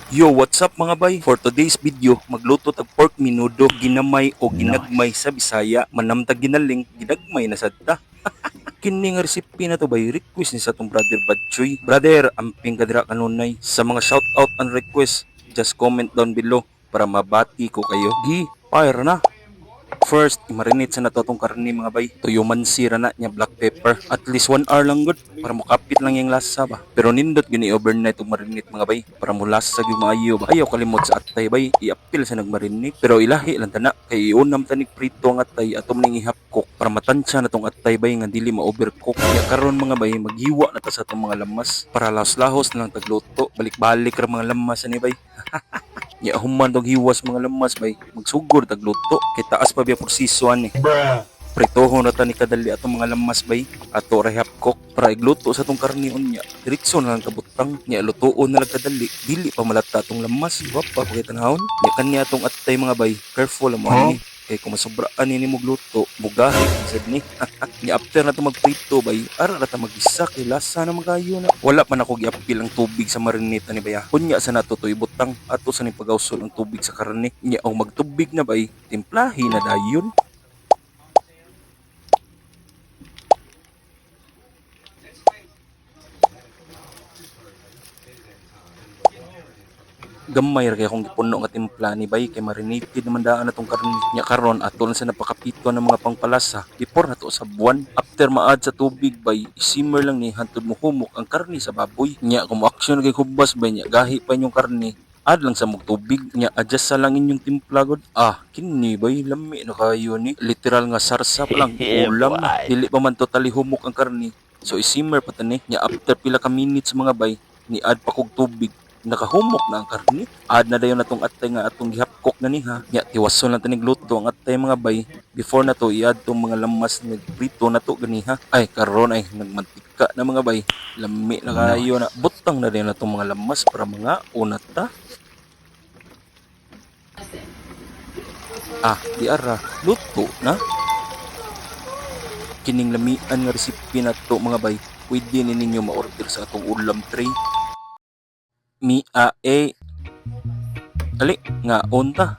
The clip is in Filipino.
Yo, what's up mga bay? For today's video, magluto tag pork minudo, ginamay o ginagmay sa Bisaya, manamtag ginaling, ginagmay na sadta. Kini nga recipe na to bay request ni sa tong brother Badchoy. Brother, amping kadira kanunay. Sa mga shout out and request, just comment down below para mabati ko kayo. Gi, fire na. First, i-marinate sa nato tong karne mga bay. Tuyo mansira na niya black pepper. At least 1 hour lang good para makapit lang yung lasa ba. Pero nindot gini overnight og marinate mga bay para mulasa gyud maayo ba. Ayaw kalimot sa atay bay, i-apil sa nagmarinate. Pero ilahi lang tana kay iunam tanig prito ang atay atom ning ihapkok para matansya na tong atay bay nga dili ma-overcook. Kaya karon mga bay maghiwa na ta sa tong mga lamas para lahos-lahos na lang tagluto. Balik-balik ra mga lamas ani bay. Ya human tong hiwas mga lamas bay magsugod tagluto kay taas pa biya proseso ani. Pritohon na ta ni kadali atong mga lamas bay ato ra hapkok para igluto sa tong karne unya diretso na lang kabutang nya lutuon na lang kadali dili pa malata atong lamas wa pa pagitanhawon nya kani atong atay mga bay careful mo ani kay kung masobraan ni mo gluto bugahi sad ni nya after na to magprito bay ara na ta magisa kay lasa na magayo na wala pa nako giapil ang tubig sa marinate ni baya kunya sa nato to ibutang ato sa ni pagawsol ang tubig sa karne nya ang magtubig na bay timplahi na dayon. Gamay ra kay akong gipuno nga timpla ni bay kay marinated naman daan atong karne nya karon aton sa napakapito ng mga pangpalasa before nato sa buwan after maad sa tubig bay isimmer lang ni hantod mo humok ang karne sa baboy nya kung action kay kubas bay nya gahi pa inyong karne add lang sa mug tubig nya adjust sa lang inyong timpla god kini bay lami na kayo ni literal nga sarsa pa lang ulam na dili pa man totally humok ang karne so isimmer pa tani nya after pila ka minutes mga bay ni add pa kog tubig nakahumok na ang karne. Add na dayon natong atay nga atong gihapkok na niha. Nya tiwason lang tanig luto ang atay mga bay. Before na to i-add tong mga lamas nagprito na to ganiha. Ay karon ay nagmantika na mga bay. Lami na kayo na butang na dayon natong mga lamas para mga unat ta. Di ara luto na. Kining lamian nga recipe na to mga bay. Pwede ni ninyo ma-order sa atong ulam tray. Ali nga unta